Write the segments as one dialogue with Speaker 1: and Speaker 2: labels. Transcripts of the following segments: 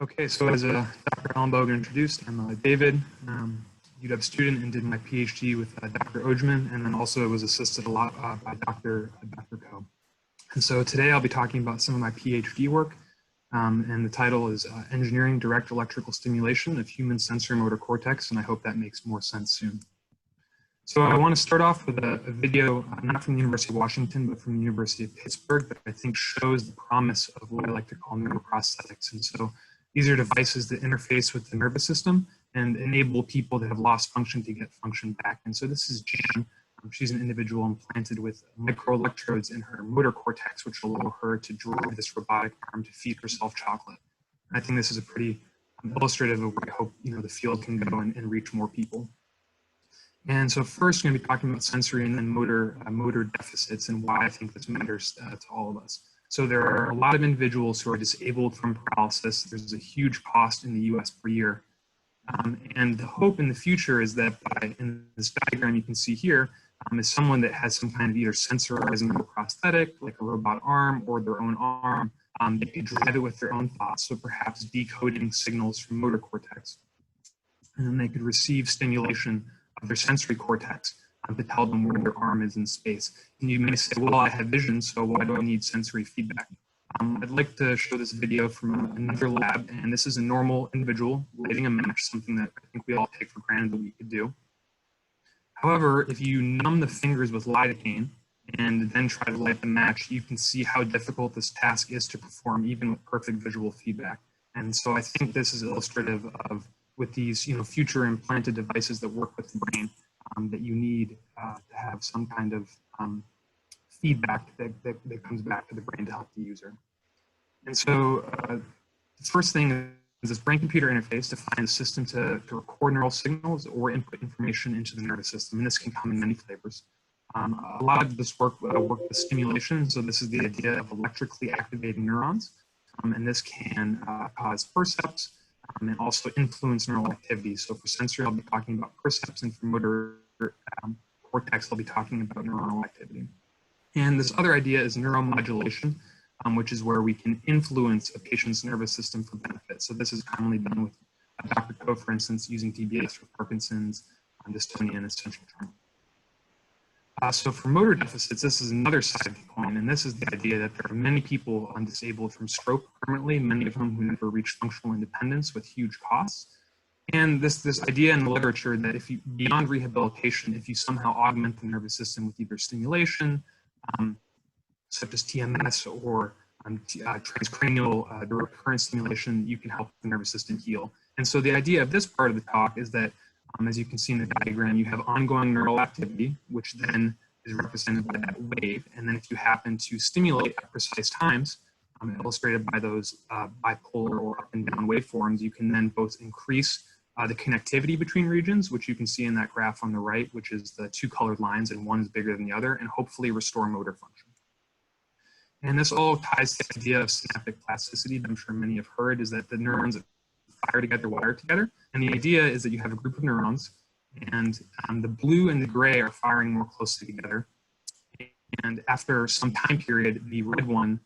Speaker 1: Okay, so as Dr. Ellenbogen introduced, I'm David, UW student, and did my PhD with Dr. Ojman, and then also was assisted a lot by Dr. Ko. And so today I'll be talking about some of my PhD work, and the title is Engineering Direct Electrical Stimulation of Human Sensory Motor Cortex, and I hope that makes more sense soon. So I want to start off with a video, not from the University of Washington, but from the University of Pittsburgh, that I think shows the promise of what I like to call neuroprosthetics. And so these are devices that interface with the nervous system and enable people that have lost function to get function back. And so this is Jan. She's an individual implanted with microelectrodes in her motor cortex, which allow her to drive this robotic arm to feed herself chocolate. And I think this is a pretty illustrative of where I hope the field can go and reach more people. And so first, we're going to be talking about sensory and then motor deficits and why I think this matters to all of us. So there are a lot of individuals who are disabled from paralysis. There's a huge cost in the US per year. And the hope in the future is that in this diagram you can see here, is someone that has some kind of either sensorizing or prosthetic, like a robot arm or their own arm, they could drive it with their own thoughts, so perhaps decoding signals from motor cortex. And then they could receive stimulation of their sensory cortex to tell them where their arm is in space. And you may say, well, I have vision, so why do I need sensory feedback? I'd like to show this video from another lab, and this is a normal individual lighting a match, something that I think we all take for granted that we could do. However, if you numb the fingers with lidocaine and then try to light the match, you can see how difficult this task is to perform even with perfect visual feedback. And so I think this is illustrative of, with these future implanted devices that work with the brain, that you need to have some kind of feedback that comes back to the brain to help the user. And so the first thing is this brain-computer interface to find a system to record neural signals or input information into the nervous system. And this can come in many flavors. A lot of this work with stimulation. So this is the idea of electrically activating neurons. And this can cause percepts and also influence neural activity. So for sensory, I'll be talking about percepts, and for motor cortex, I'll be talking about neuronal activity. And this other idea is neuromodulation, which is where we can influence a patient's nervous system for benefit. So this is commonly done with Dr. Ko, for instance, using DBS for Parkinson's, dystonia, and essential tremor. So for motor deficits, this is another side of the coin, and this is the idea that there are many people disabled from stroke permanently, many of whom who never reached functional independence with huge costs. And this idea in the literature that if you, beyond rehabilitation, if you somehow augment the nervous system with either stimulation, such as TMS or transcranial direct current stimulation, you can help the nervous system heal. And so the idea of this part of the talk is that, as you can see in the diagram, you have ongoing neural activity, which then is represented by that wave. And then if you happen to stimulate at precise times, illustrated by those bipolar or up and down waveforms, you can then both increase the connectivity between regions, which you can see in that graph on the right, which is the two colored lines, and one is bigger than the other, and hopefully restore motor function. And this all ties to the idea of synaptic plasticity that I'm sure many have heard, is that the neurons that fire together wire together. And the idea is that you have a group of neurons, and the blue and the gray are firing more closely together. And after some time period, the red one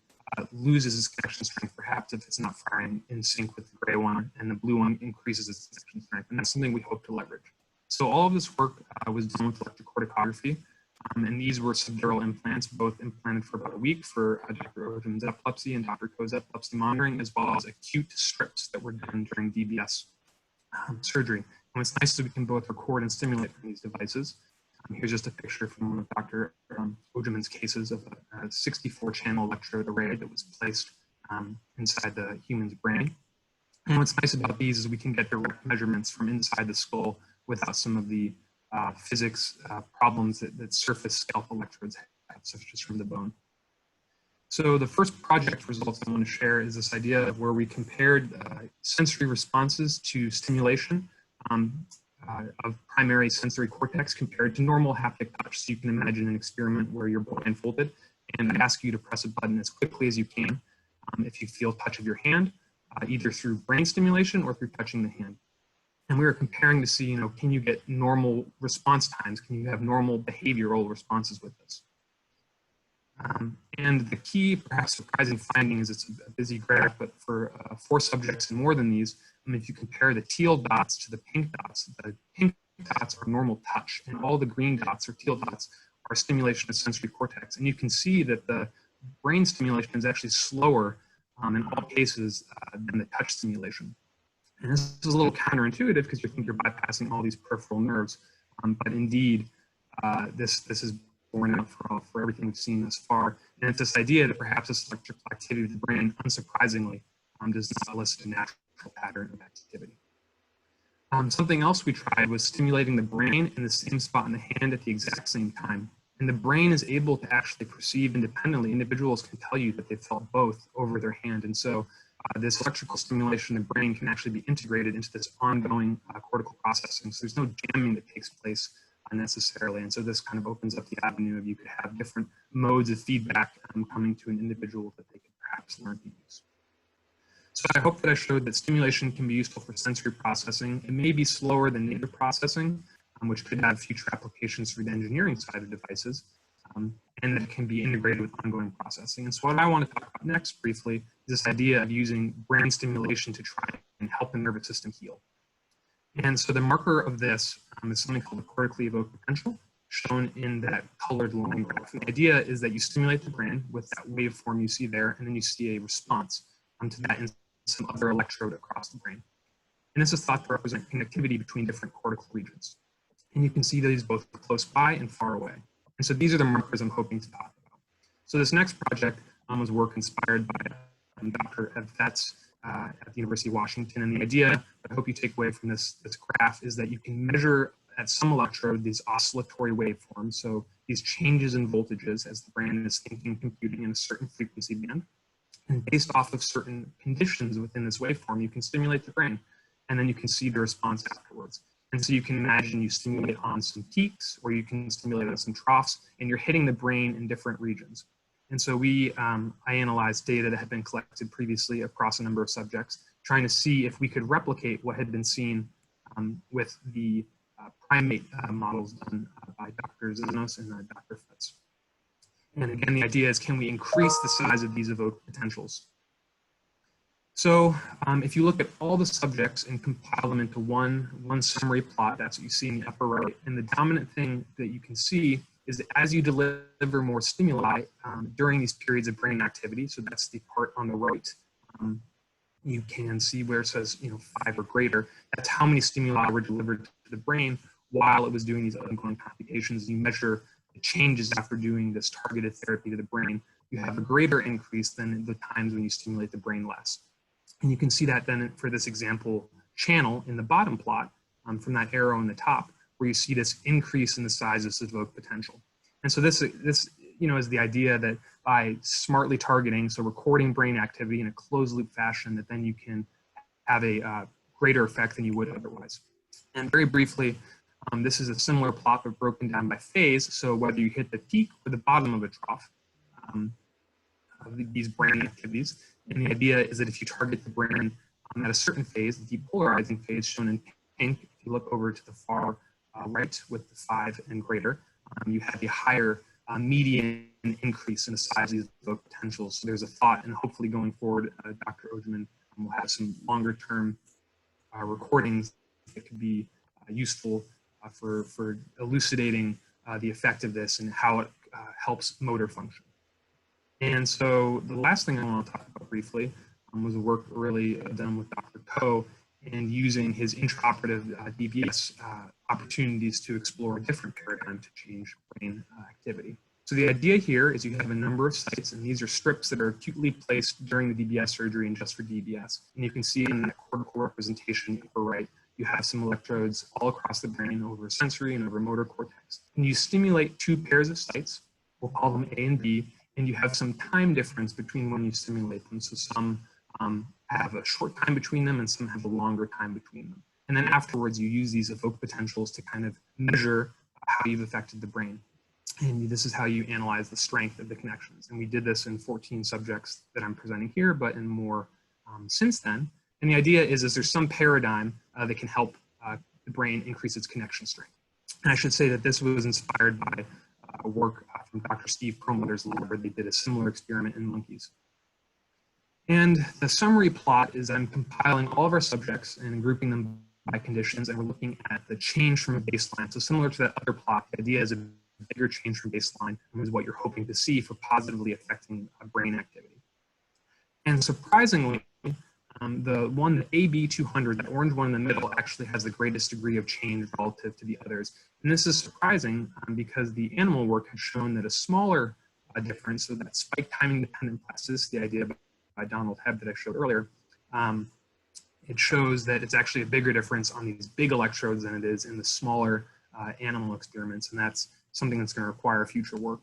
Speaker 1: loses its connection strength, perhaps if it's not firing in sync with the gray one, and the blue one increases its connection strength. And that's something we hope to leverage. So all of this work was done with electrocorticography. And these were subdural implants, both implanted for about a week for Dr. Ojman's epilepsy and Dr. Ko's epilepsy monitoring, as well as acute strips that were done during DBS surgery. And what's nice is we can both record and stimulate from these devices. Here's just a picture from one of Dr. Ojman's cases of a 64-channel electrode array that was placed inside the human's brain. And what's nice about these is we can get direct measurements from inside the skull without some of the physics problems that surface scalp electrodes have, such as from the bone. So the first project results I want to share is this idea of where we compared sensory responses to stimulation of primary sensory cortex compared to normal haptic touch. So you can imagine an experiment where you're blindfolded and I ask you to press a button as quickly as you can if you feel touch of your hand, either through brain stimulation or through touching the hand. And we were comparing to see, can you get normal response times? Can you have normal behavioral responses with this? And the key, perhaps surprising finding is it's a busy graph, but for 4 subjects and more than these, if you compare the teal dots to the pink dots are normal touch, and all the green dots or teal dots are stimulation of sensory cortex. And you can see that the brain stimulation is actually slower in all cases than the touch stimulation. And this is a little counterintuitive because you think you're bypassing all these peripheral nerves, but indeed, this is borne out for everything we've seen thus far. And it's this idea that perhaps this electrical activity of the brain, unsurprisingly, does not elicit a natural pattern of activity. Something else we tried was stimulating the brain in the same spot in the hand at the exact same time. And the brain is able to actually perceive independently. Individuals can tell you that they felt both over their hand. And so this electrical stimulation in the brain can actually be integrated into this ongoing cortical processing. So there's no jamming that takes place necessarily. And so this kind of opens up the avenue of you could have different modes of feedback coming to an individual that they could perhaps learn to use. So I hope that I showed that stimulation can be useful for sensory processing. It may be slower than native processing, which could have future applications for the engineering side of devices, and that it can be integrated with ongoing processing. And so what I want to talk about next briefly is this idea of using brain stimulation to try and help the nervous system heal. And so the marker of this is something called the cortically evoked potential, shown in that colored line graph. And the idea is that you stimulate the brain with that waveform you see there, and then you see a response to that in some other electrode across the brain. And this is thought to represent connectivity between different cortical regions. And you can see these both close by and far away. And so these are the markers I'm hoping to talk about. So this next project was work inspired by Dr. Ev Fetz at the University of Washington. And the idea that I hope you take away from this graph is that you can measure at some electrode these oscillatory waveforms. So these changes in voltages as the brain is thinking and computing in a certain frequency band. And based off of certain conditions within this waveform, you can stimulate the brain, and then you can see the response afterwards. And so you can imagine you stimulate on some peaks, or you can stimulate on some troughs, and you're hitting the brain in different regions. And so I analyzed data that had been collected previously across a number of subjects, trying to see if we could replicate what had been seen with the primate models done by Dr. Zanos and Dr. Fetz. And again, the idea is, can we increase the size of these evoked potentials? So if you look at all the subjects and compile them into one summary plot, that's what you see in the upper right. And the dominant thing that you can see is that as you deliver more stimuli during these periods of brain activity, so that's the part on the right, you can see where it says 5 or greater. That's how many stimuli were delivered to the brain while it was doing these ongoing computations. You measure the changes after doing this targeted therapy to the brain. You have a greater increase than the times when you stimulate the brain less. And you can see that then for this example channel in the bottom plot from that arrow in the top, where you see this increase in the size of this evoked potential. And so this is the idea that by smartly targeting, so recording brain activity in a closed loop fashion, that then you can have a greater effect than you would otherwise. And very briefly, this is a similar plot but broken down by phase. So whether you hit the peak or the bottom of a trough of these brain activities. And the idea is that if you target the brain at a certain phase, the depolarizing phase shown in pink, if you look over to the far right with the 5 and greater, you have a higher median increase in the size of these evoked potentials. So there's a thought, and hopefully going forward, Dr. Ojman will have some longer term recordings that could be useful for elucidating the effect of this and how it helps motor function. And so the last thing I want to talk about briefly was a work really done with Dr. Ko and using his intraoperative DBS opportunities to explore a different paradigm to change brain activity. So the idea here is you have a number of sites, and these are strips that are acutely placed during the DBS surgery and just for DBS. And you can see in that cortical representation upper right, you have some electrodes all across the brain over sensory and over motor cortex. And you stimulate 2 pairs of sites, we'll call them A and B, and you have some time difference between when you stimulate them. So some have a short time between them and some have a longer time between them. And then afterwards, you use these evoked potentials to kind of measure how you've affected the brain. And this is how you analyze the strength of the connections. And we did this in 14 subjects that I'm presenting here, but in more since then. And the idea is there's some paradigm that can help the brain increase its connection strength. And I should say that this was inspired by work from Dr. Steve Perlmutter's lab, where they did a similar experiment in monkeys. And the summary plot is I'm compiling all of our subjects and grouping them by conditions, and we're looking at the change from a baseline. So similar to that other plot, the idea is a bigger change from baseline is what you're hoping to see for positively affecting brain activity. And surprisingly, the one, the AB200, that orange one in the middle, actually has the greatest degree of change relative to the others. And this is surprising because the animal work has shown that a smaller difference, so that spike timing dependent plasticity idea by Donald Hebb that I showed earlier, it shows that it's actually a bigger difference on these big electrodes than it is in the smaller animal experiments. And that's something that's going to require future work.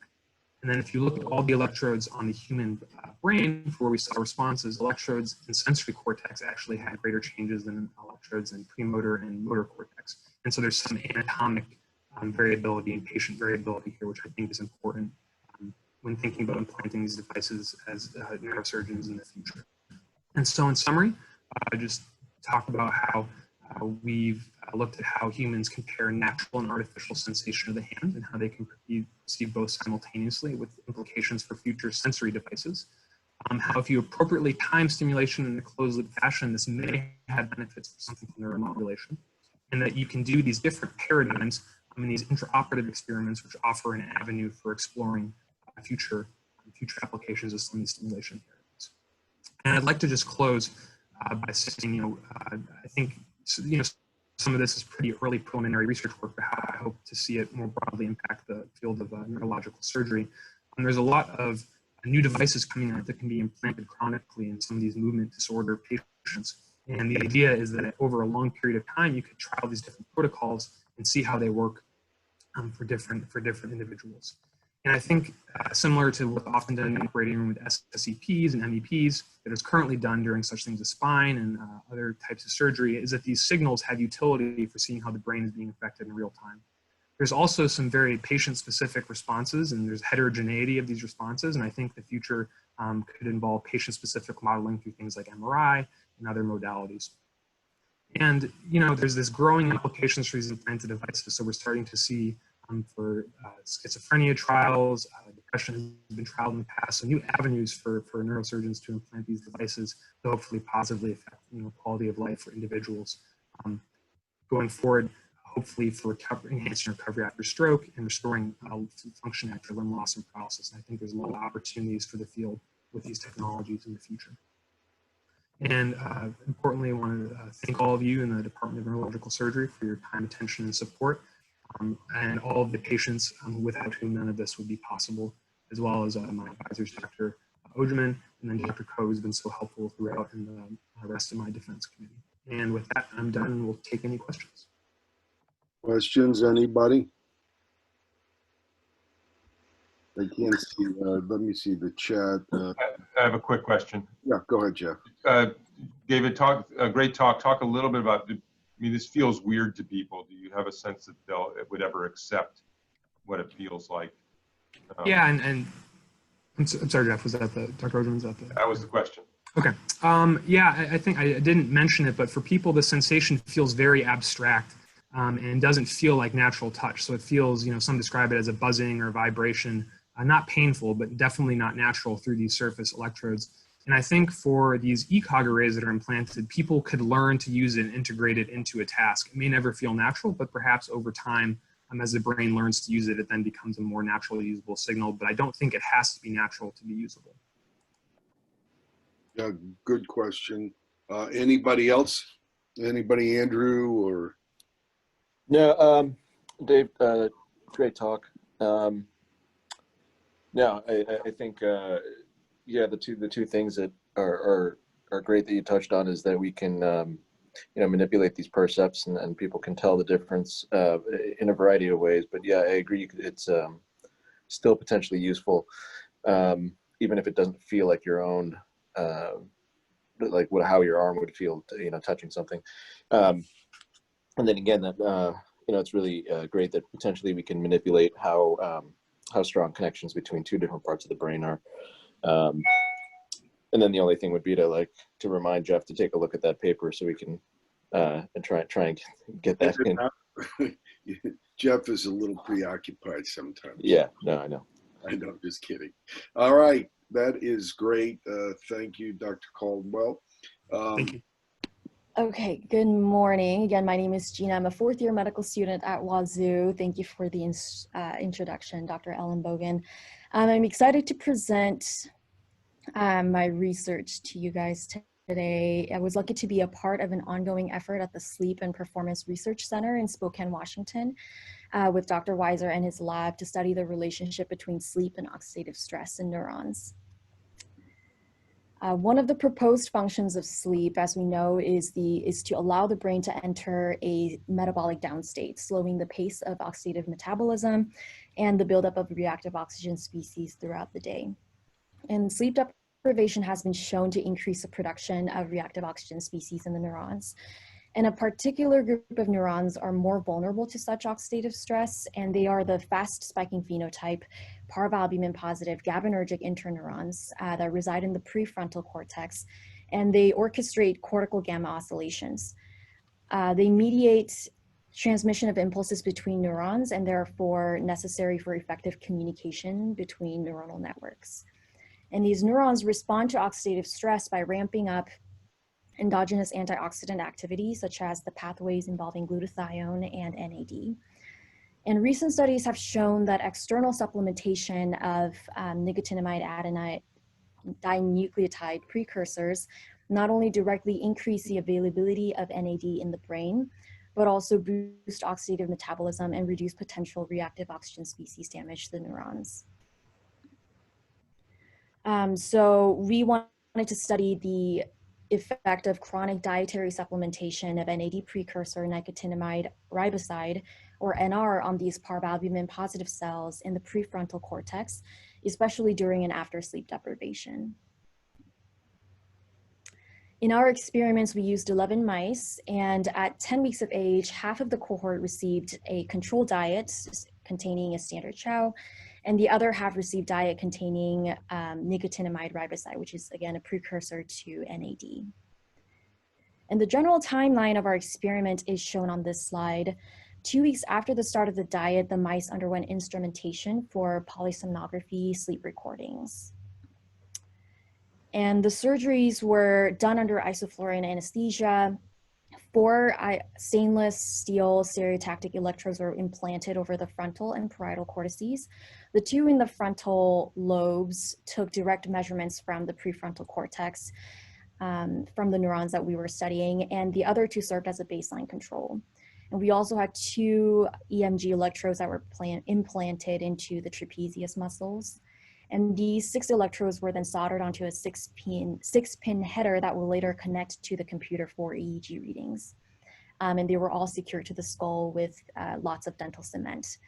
Speaker 1: And then if you look at all the electrodes on the human brain, for where we saw responses, electrodes in sensory cortex actually had greater changes than electrodes in premotor and motor cortex. And so there's some anatomic variability and patient variability here, which I think is important when thinking about implanting these devices as neurosurgeons in the future. And so in summary, I just talked about how we've looked at how humans compare natural and artificial sensation of the hand and how they can perceive both simultaneously with implications for future sensory devices. How if you appropriately time stimulation in a closed loop fashion, this may have benefits for something from neuromodulation, and that you can do these different paradigms in these intraoperative experiments, which offer an avenue for exploring future applications of some of these stimulation therapies. And I'd like to just close by saying, I think, some of this is pretty early preliminary research work, but how I hope to see it more broadly impact the field of neurological surgery. And there's a lot of new devices coming out that can be implanted chronically in some of these movement disorder patients. And the idea is that over a long period of time, you could trial these different protocols and see how they work for different individuals. And I think similar to what's often done in the operating room with SEPs and MEPs that is currently done during such things as spine and other types of surgery, is that these signals have utility for seeing how the brain is being affected in real time. There's also some very patient-specific responses, and there's heterogeneity of these responses, and I think the future could involve patient-specific modeling through things like MRI and other modalities. And there's this growing applications for these implanted devices, so we're starting to see for schizophrenia trials, depression has been trialed in the past, so new avenues for neurosurgeons to implant these devices to hopefully positively affect quality of life for individuals. Going forward, hopefully for enhancing recovery after stroke and restoring function after limb loss and paralysis. And I think there's a lot of opportunities for the field with these technologies in the future. And importantly, I want to thank all of you in the Department of Neurological Surgery for your time, attention, and support. And all of the patients without whom none of this would be possible, as well as my advisors, Dr. Ojman, and then Dr. Koh, who's been so helpful throughout, and the rest of my defense committee. And with that, I'm done, and we'll take any questions.
Speaker 2: Questions, anybody? I can't see, let me see the chat.
Speaker 3: I have a quick question.
Speaker 2: Yeah, go ahead, Jeff.
Speaker 3: David, great talk. Talk a little bit about, this feels weird to people. Do you have a sense that it would ever accept what it feels like?
Speaker 1: Yeah, and I'm sorry, Jeff, was that Dr. Ojman, was that
Speaker 3: That was the question.
Speaker 1: Okay. Yeah, I think I didn't mention it, but for people, the sensation feels very abstract and doesn't feel like natural touch. So it feels, some describe it as a buzzing or vibration, not painful, but definitely not natural through these surface electrodes. And I think for these ECOG arrays that are implanted, people could learn to use it and integrate it into a task. It may never feel natural, but perhaps over time, as the brain learns to use it, it then becomes a more naturally usable signal. But I don't think it has to be natural to be usable.
Speaker 2: Yeah, good question. Anybody else? Anybody, Andrew or?
Speaker 4: Yeah, Dave, great talk. Yeah, I think, yeah, the two things that are great that you touched on is that we can, manipulate these percepts and people can tell the difference in a variety of ways. But yeah, I agree. It's still potentially useful, even if it doesn't feel like your own, like how your arm would feel, touching something. And then again, that it's really great that potentially we can manipulate how strong connections between two different parts of the brain are. And then the only thing would be to remind Jeff to take a look at that paper so we can and try and get that in.
Speaker 2: Jeff is a little preoccupied sometimes.
Speaker 4: Yeah, no, I know.
Speaker 2: I know, just kidding. All right, that is great. Thank you, Dr. Caldwell.
Speaker 1: Thank you.
Speaker 5: Okay, good morning. Again, my name is Gina. I'm a fourth-year medical student at Wazoo. Thank you for the introduction, Dr. Ellenbogen. I'm excited to present my research to you guys today. I was lucky to be a part of an ongoing effort at the Sleep and Performance Research Center in Spokane, Washington, with Dr. Weiser and his lab to study the relationship between sleep and oxidative stress in neurons. One of the proposed functions of sleep, as we know, is to allow the brain to enter a metabolic downstate, slowing the pace of oxidative metabolism and the buildup of reactive oxygen species throughout the day. And sleep deprivation has been shown to increase the production of reactive oxygen species in the neurons. And a particular group of neurons are more vulnerable to such oxidative stress, and they are the fast spiking phenotype, parvalbumin positive GABAergic interneurons that reside in the prefrontal cortex, and they orchestrate cortical gamma oscillations. They mediate transmission of impulses between neurons and therefore necessary for effective communication between neuronal networks. And these neurons respond to oxidative stress by ramping up endogenous antioxidant activity, such as the pathways involving glutathione and NAD. And recent studies have shown that external supplementation of nicotinamide adenine dinucleotide precursors not only directly increase the availability of NAD in the brain, but also boost oxidative metabolism and reduce potential reactive oxygen species damage to the neurons. So we wanted to study the effect of chronic dietary supplementation of NAD precursor nicotinamide riboside, or NR, on these parvalbumin positive cells in the prefrontal cortex, especially during and after sleep deprivation. In our experiments, we used 11 mice, and at 10 weeks of age, half of the cohort received a controlled diet containing a standard chow, and the other half received diet containing nicotinamide riboside, which is again a precursor to NAD. And the general timeline of our experiment is shown on this slide. 2 weeks after the start of the diet, the mice underwent instrumentation for polysomnography sleep recordings. And the surgeries were done under isoflurane anesthesia. 4 stainless steel stereotactic electrodes were implanted over the frontal and parietal cortices. The 2 in the frontal lobes took direct measurements from the prefrontal cortex, from the neurons that we were studying, and the other 2 served as a baseline control. And we also had 2 EMG electrodes that were implanted into the trapezius muscles. And these 6 electrodes were then soldered onto a 6-pin header that will later connect to the computer for EEG readings. And they were all secured to the skull with lots of dental cement.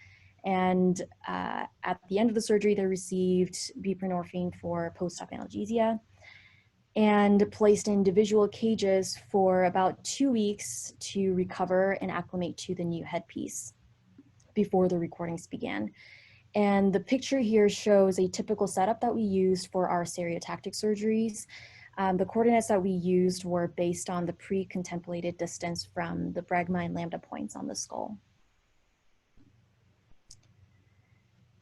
Speaker 5: And at the end of the surgery, they received buprenorphine for post-op analgesia and placed in individual cages for about 2 weeks to recover and acclimate to the new headpiece before the recordings began. And the picture here shows a typical setup that we used for our stereotactic surgeries. The coordinates that we used were based on the pre-contemplated distance from the bregma and lambda points on the skull.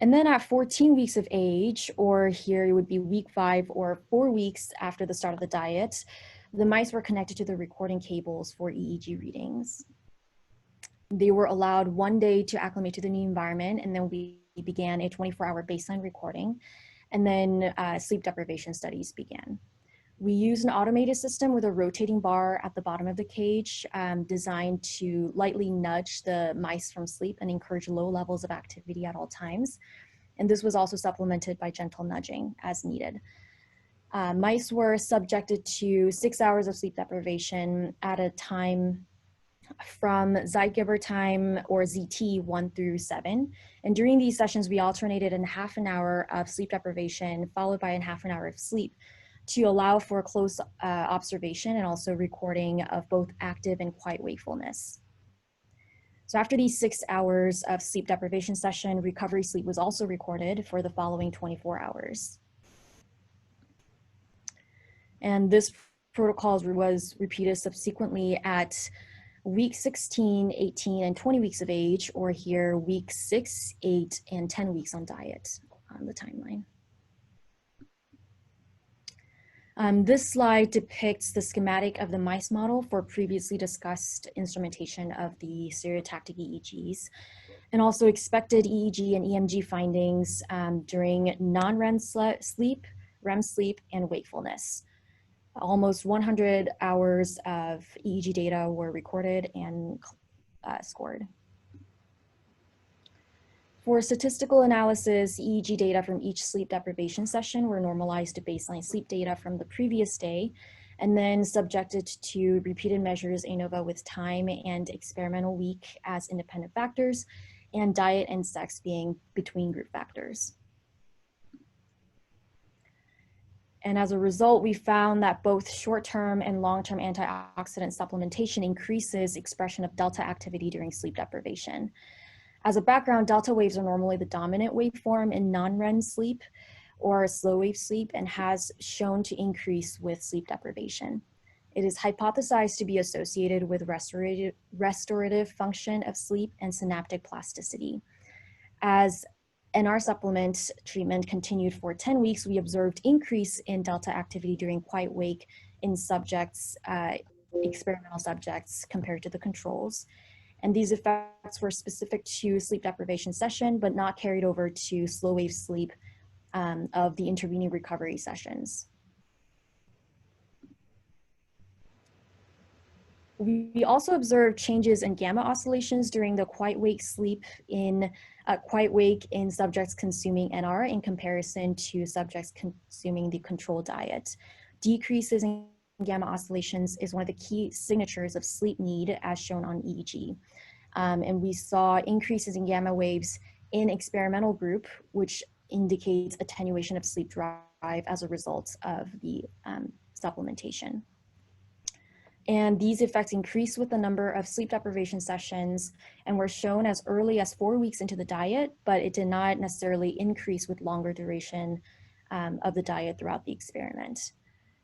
Speaker 5: And then at 14 weeks of age, or here it would be week 5 or 4 weeks after the start of the diet, the mice were connected to the recording cables for EEG readings. They were allowed 1 day to acclimate to the new environment, and then we began a 24-hour baseline recording, and then sleep deprivation studies began. We used an automated system with a rotating bar at the bottom of the cage designed to lightly nudge the mice from sleep and encourage low levels of activity at all times. And this was also supplemented by gentle nudging as needed. Mice were subjected to 6 hours of sleep deprivation at a time from Zeitgeber time, or ZT, 1 through 7. And during these sessions, we alternated in half an hour of sleep deprivation followed by a half an hour of sleep to allow for close observation and also recording of both active and quiet wakefulness. So after these 6 hours of sleep deprivation session, recovery sleep was also recorded for the following 24 hours. And this protocol was repeated subsequently at week 16, 18, and 20 weeks of age, or here week 6, 8, and 10 weeks on diet on the timeline. This slide depicts the schematic of the mice model for previously discussed instrumentation of the stereotactic EEGs, and also expected EEG and EMG findings during non-REM sleep, REM sleep, and wakefulness. Almost 100 hours of EEG data were recorded and scored. For statistical analysis, EEG data from each sleep deprivation session were normalized to baseline sleep data from the previous day, and then subjected to repeated measures ANOVA with time and experimental week as independent factors, and diet and sex being between group factors. And as a result, we found that both short-term and long-term antioxidant supplementation increases expression of delta activity during sleep deprivation. As a background, delta waves are normally the dominant waveform in non-REM sleep or slow wave sleep, and has shown to increase with sleep deprivation. It is hypothesized to be associated with restorative function of sleep and synaptic plasticity. As NR supplement treatment continued for 10 weeks, we observed increase in delta activity during quiet wake in subjects, experimental subjects compared to the controls. And these effects were specific to sleep deprivation session, but not carried over to slow wave sleep of the intervening recovery sessions. We also observed changes in gamma oscillations during the quiet wake sleep in quiet wake in subjects consuming NR in comparison to subjects consuming the control diet. Decreases in gamma oscillations is one of the key signatures of sleep need as shown on EEG. And we saw increases in gamma waves in experimental group, which indicates attenuation of sleep drive as a result of the supplementation. And these effects increase with the number of sleep deprivation sessions and were shown as early as 4 weeks into the diet, but it did not necessarily increase with longer duration of the diet throughout the experiment.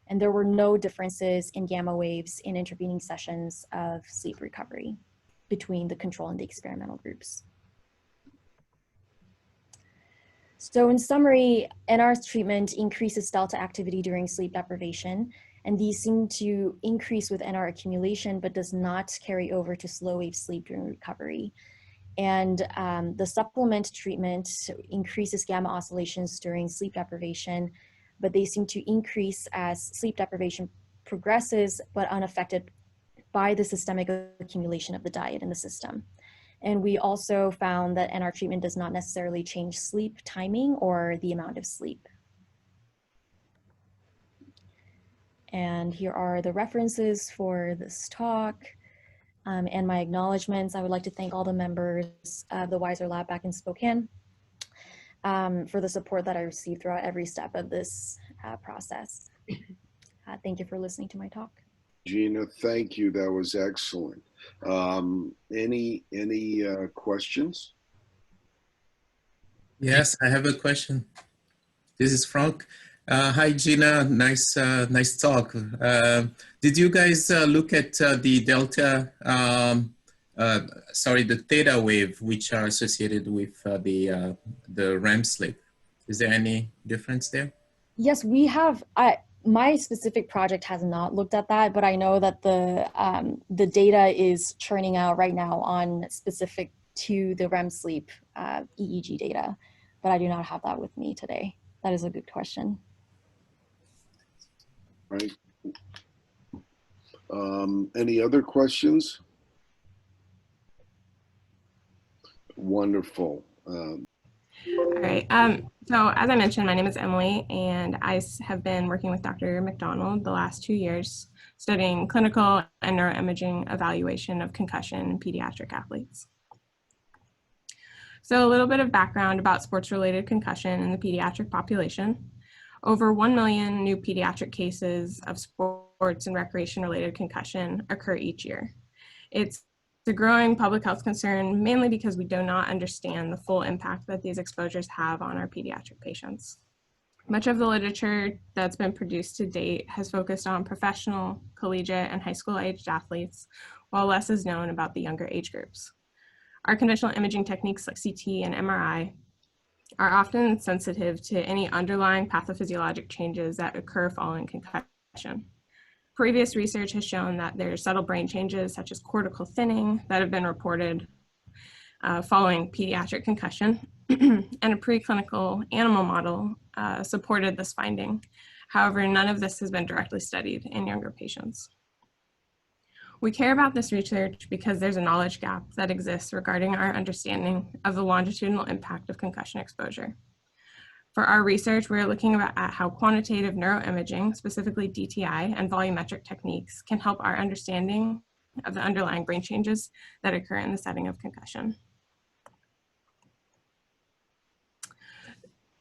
Speaker 5: And there were no differences in gamma waves in intervening sessions of sleep recovery between the control and the experimental groups. So in summary, NR treatment increases delta activity during sleep deprivation, and these seem to increase with NR accumulation, but does not carry over to slow wave sleep during recovery. And the supplement treatment increases gamma oscillations during sleep deprivation, but they seem to increase as sleep deprivation progresses, but unaffected by the systemic accumulation of the diet in the system. And we also found that NR treatment does not necessarily change sleep timing or the amount of sleep. And here are the references for this talk and my acknowledgements. I would like to thank all the members of the Wiser Lab back in Spokane for the support that I received throughout every step of this process. Thank you for listening to my talk.
Speaker 2: Gina, thank you. That was excellent. Any questions?
Speaker 6: Yes, I have a question. This is Frank. Hi, Gina. Nice talk. Did you guys look at the delta, the theta wave, which are associated with the REM sleep? Is there any difference there?
Speaker 5: Yes, we have. My specific project has not looked at that, but I know that the data is churning out right now on specific to the REM sleep EEG data, but I do not have that with me today. That is a good question.
Speaker 2: Right. Any other questions? Wonderful.
Speaker 7: All right. So as I mentioned, my name is Emily, and I have been working with Dr. McDonald the last 2 years, studying clinical and neuroimaging evaluation of concussion in pediatric athletes. So a little bit of background about sports-related concussion in the pediatric population. Over 1 million new pediatric cases of sports and recreation-related concussion occur each year. It's a growing public health concern, mainly because we do not understand the full impact that these exposures have on our pediatric patients. Much of the literature that's been produced to date has focused on professional, collegiate, and high school aged athletes, while less is known about the younger age groups. Our conventional imaging techniques like CT and MRI are often sensitive to any underlying pathophysiologic changes that occur following concussion. Previous research has shown that there are subtle brain changes such as cortical thinning that have been reported following pediatric concussion, and a preclinical animal model supported this finding. However, none of this has been directly studied in younger patients. We care about this research because there's a knowledge gap that exists regarding our understanding of the longitudinal impact of concussion exposure. For our research, we're looking at how quantitative neuroimaging, specifically DTI and volumetric techniques, can help our understanding of the underlying brain changes that occur in the setting of concussion.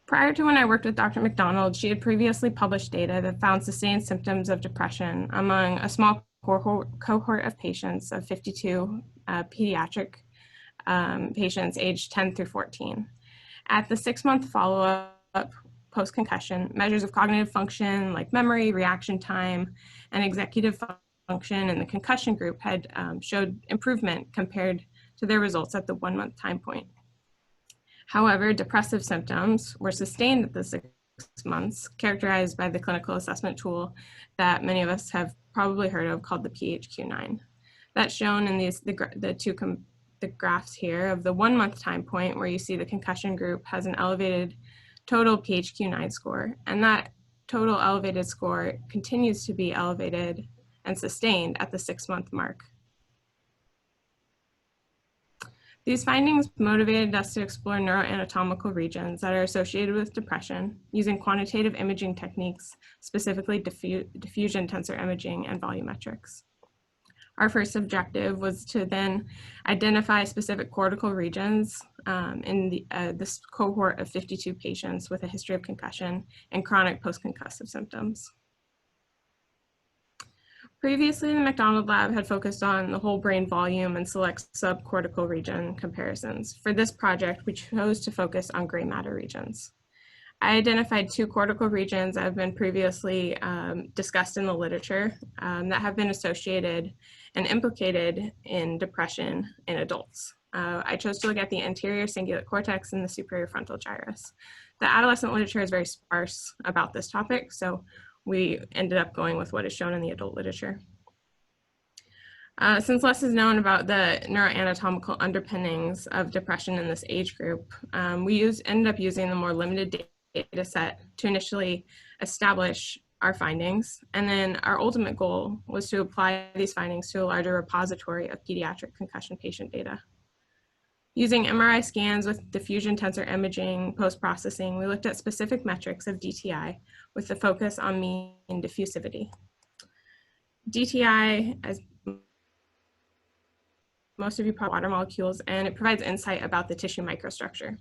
Speaker 7: Prior to when I worked with Dr. McDonald, she had previously published data that found sustained symptoms of depression among a small cohort of patients of 52 pediatric patients aged 10 through 14. At the 6-month follow-up post-concussion, measures of cognitive function like memory, reaction time, and executive function in the concussion group had showed improvement compared to their results at the 1-month time point. However, depressive symptoms were sustained at the 6 months, characterized by the clinical assessment tool that many of us have probably heard of called the PHQ-9. That's shown in the graphs here of the 1-month time point where you see the concussion group has an elevated total PHQ-9 score, and that total elevated score continues to be elevated and sustained at the 6-month mark. These findings motivated us to explore neuroanatomical regions that are associated with depression using quantitative imaging techniques, specifically diffusion tensor imaging and volumetrics. Our first objective was to then identify specific cortical regions in this cohort of 52 patients with a history of concussion and chronic post-concussive symptoms. Previously, the McDonald lab had focused on the whole brain volume and select subcortical region comparisons. For this project, we chose to focus on gray matter regions. I identified 2 cortical regions that have been previously discussed in the literature that have been associated and implicated in depression in adults. I chose to look at the anterior cingulate cortex and the superior frontal gyrus. The adolescent literature is very sparse about this topic, so we ended up going with what is shown in the adult literature. Since less is known about the neuroanatomical underpinnings of depression in this age group, we ended up using the more limited data set to initially establish our findings. And then our ultimate goal was to apply these findings to a larger repository of pediatric concussion patient data. Using MRI scans with diffusion tensor imaging post-processing, we looked at specific metrics of DTI with the focus on mean diffusivity. DTI, as most of you probably water molecules, and it provides insight about the tissue microstructure.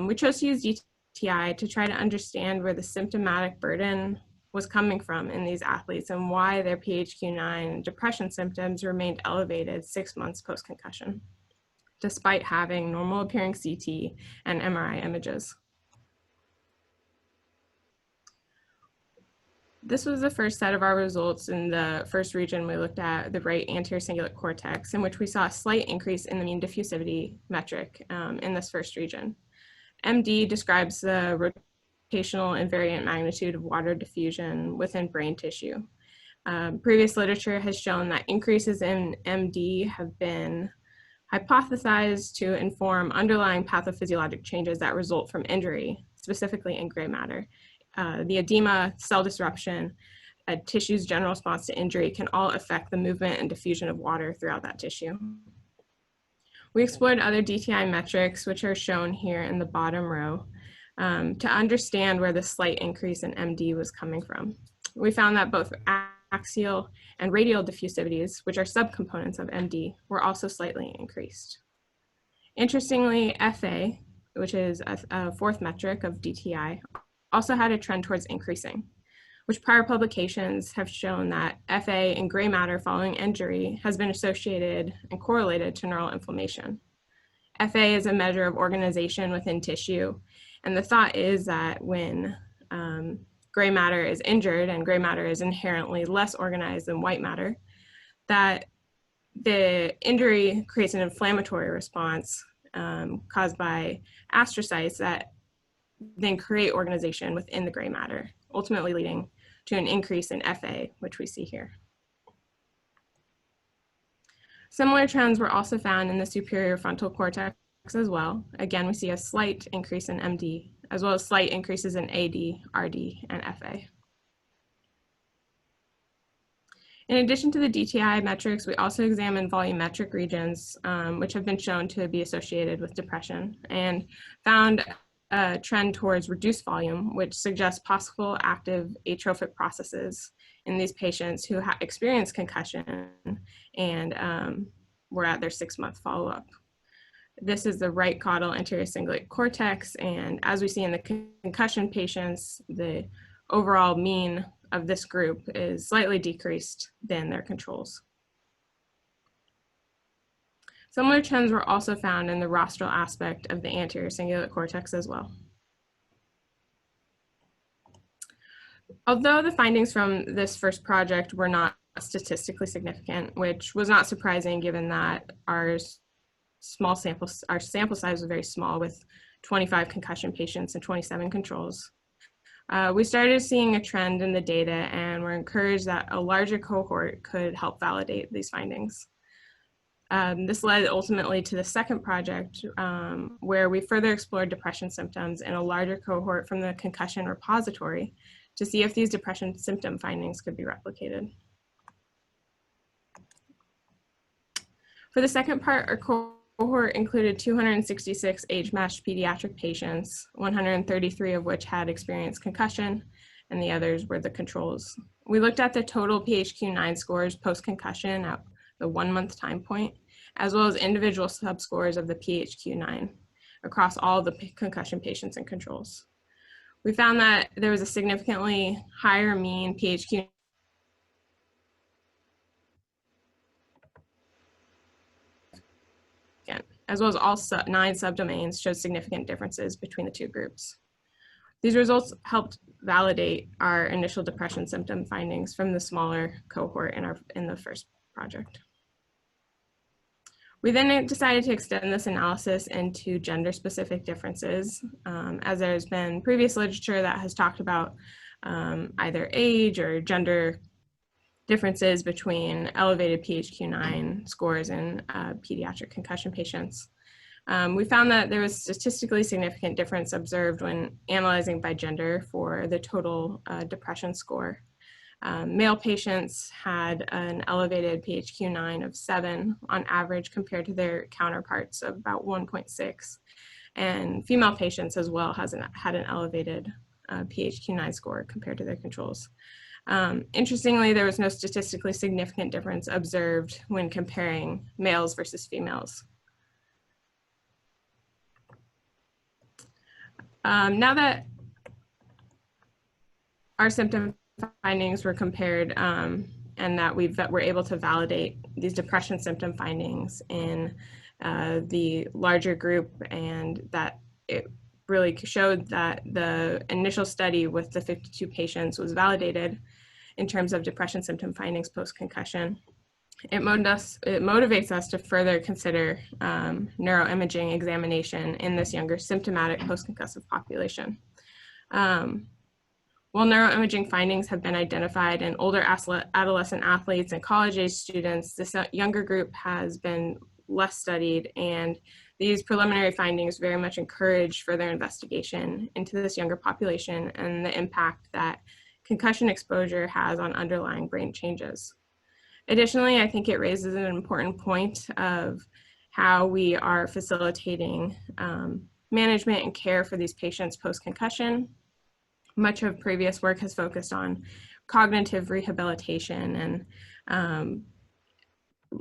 Speaker 7: We chose to use DTI to try to understand where the symptomatic burden was coming from in these athletes and why their PHQ-9 depression symptoms remained elevated 6 months post-concussion, despite having normal appearing CT and MRI images. This was the first set of our results in the first region. We looked at the right anterior cingulate cortex, in which we saw a slight increase in the mean diffusivity metric in this first region. MD describes the rotational invariant magnitude of water diffusion within brain tissue. Previous literature has shown that increases in MD have been hypothesized to inform underlying pathophysiologic changes that result from injury, specifically in gray matter. The edema, cell disruption, tissue's general response to injury can all affect the movement and diffusion of water throughout that tissue. We explored other DTI metrics, which are shown here in the bottom row, to understand where the slight increase in MD was coming from. We found that both axial and radial diffusivities, which are subcomponents of MD, were also slightly increased. Interestingly, FA, which is a fourth metric of DTI, also had a trend towards increasing, which prior publications have shown that FA in gray matter following injury has been associated and correlated to neural inflammation. FA is a measure of organization within tissue, and the thought is that when gray matter is injured, and gray matter is inherently less organized than white matter, that the injury creates an inflammatory response caused by astrocytes that then create organization within the gray matter, ultimately leading to an increase in FA, which we see here. Similar trends were also found in the superior frontal cortex as well. Again, we see a slight increase in MD, as well as slight increases in AD, RD, and FA. In addition to the DTI metrics, we also examined volumetric regions, which have been shown to be associated with depression, and found a trend towards reduced volume, which suggests possible active atrophic processes in these patients who experienced concussion and were at their 6-month follow-up. This is the right caudal anterior cingulate cortex, and as we see in the concussion patients, the overall mean of this group is slightly decreased than their controls. Similar trends were also found in the rostral aspect of the anterior cingulate cortex as well. Although the findings from this first project were not statistically significant, which was not surprising given that our sample size was very small with 25 concussion patients and 27 controls. We started seeing a trend in the data and were encouraged that a larger cohort could help validate these findings. This led ultimately to the second project where we further explored depression symptoms in a larger cohort from the concussion repository to see if these depression symptom findings could be replicated. For the second part, our cohort included 266 age-matched pediatric patients, 133 of which had experienced concussion, and the others were the controls. We looked at the total PHQ-9 scores post-concussion at the 1-month time point, as well as individual subscores of the PHQ-9 across all the concussion patients and controls. We found that there was a significantly higher mean PHQ as well as all 9 subdomains showed significant differences between the 2 groups. These results helped validate our initial depression symptom findings from the smaller cohort in the first project. We then decided to extend this analysis into gender-specific differences, as there's been previous literature that has talked about either age or gender differences between elevated PHQ-9 scores in pediatric concussion patients. We found that there was statistically significant difference observed when analyzing by gender for the total depression score. Male patients had an elevated PHQ-9 of 7 on average compared to their counterparts of about 1.6. And female patients as well had an elevated PHQ-9 score compared to their controls. Interestingly, there was no statistically significant difference observed when comparing males versus females. Now that our symptom findings were compared and that we're able to validate these depression symptom findings in the larger group, and that it really showed that the initial study with the 52 patients was validated in terms of depression symptom findings post-concussion. It motivates us to further consider neuroimaging examination in this younger symptomatic post-concussive population. While neuroimaging findings have been identified in older adolescent athletes and college-age students, this younger group has been less studied, and these preliminary findings very much encourage further investigation into this younger population and the impact that concussion exposure has on underlying brain changes. Additionally, I think it raises an important point of how we are facilitating management and care for these patients post-concussion. Much of previous work has focused on cognitive rehabilitation, and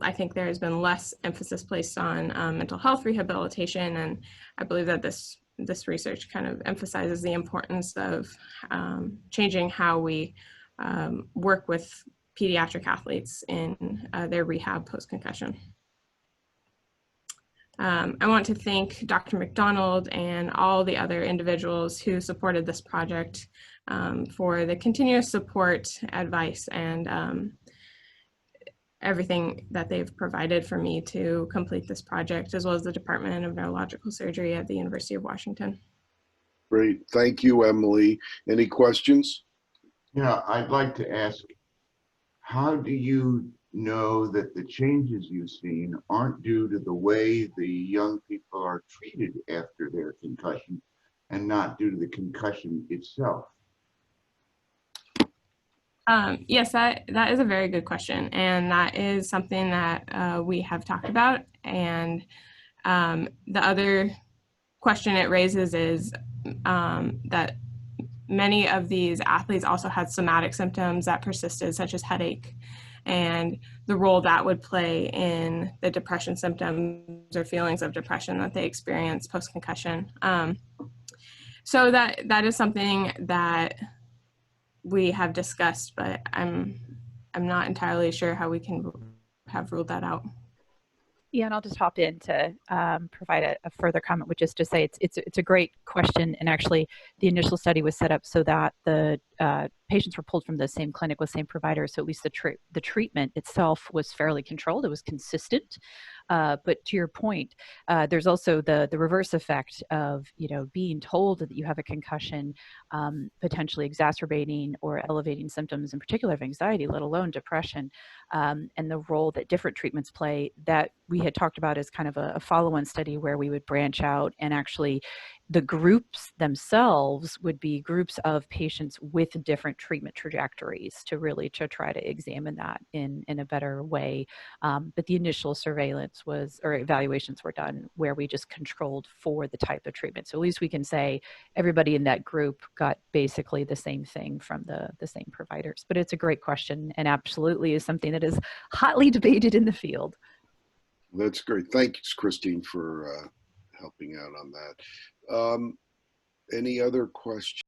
Speaker 7: I think there has been less emphasis placed on mental health rehabilitation, and I believe that this research kind of emphasizes the importance of changing how we work with pediatric athletes in their rehab post-concussion. I want to thank Dr. McDonald and all the other individuals who supported this project for the continuous support, advice, and everything that they've provided for me to complete this project, as well as the Department of Neurological Surgery at the University of Washington.
Speaker 2: Great. Thank you, Emily. Any questions?
Speaker 8: Yeah, I'd like to ask, how do you know that the changes you've seen aren't due to the way the young people are treated after their concussion and not due to the concussion itself?
Speaker 7: Yes, that is a very good question. And that is something that we have talked about. And the other question it raises is that many of these athletes also had somatic symptoms that persisted, such as headache, and the role that would play in the depression symptoms or feelings of depression that they experience post-concussion. So that is something that we have discussed, but I'm not entirely sure how we can have ruled that out.
Speaker 9: Yeah, and I'll just hop in to provide a further comment, which is to say it's a great question. And actually, the initial study was set up so that the patients were pulled from the same clinic with same providers. So at least the treatment itself was fairly controlled. It was consistent. But to your point, there's also the reverse effect of, being told that you have a concussion, potentially exacerbating or elevating symptoms, in particular of anxiety, let alone depression, and the role that different treatments play that we had talked about as kind of a follow-on study where we would branch out and actually the groups themselves would be groups of patients with different treatment trajectories to try to examine that in a better way. But the initial surveillance evaluations were done where we just controlled for the type of treatment. So at least we can say everybody in that group got basically the same thing from the same providers. But it's a great question and absolutely is something that is hotly debated in the field.
Speaker 2: That's great. Thanks, Christine, for helping out on that. Any other questions?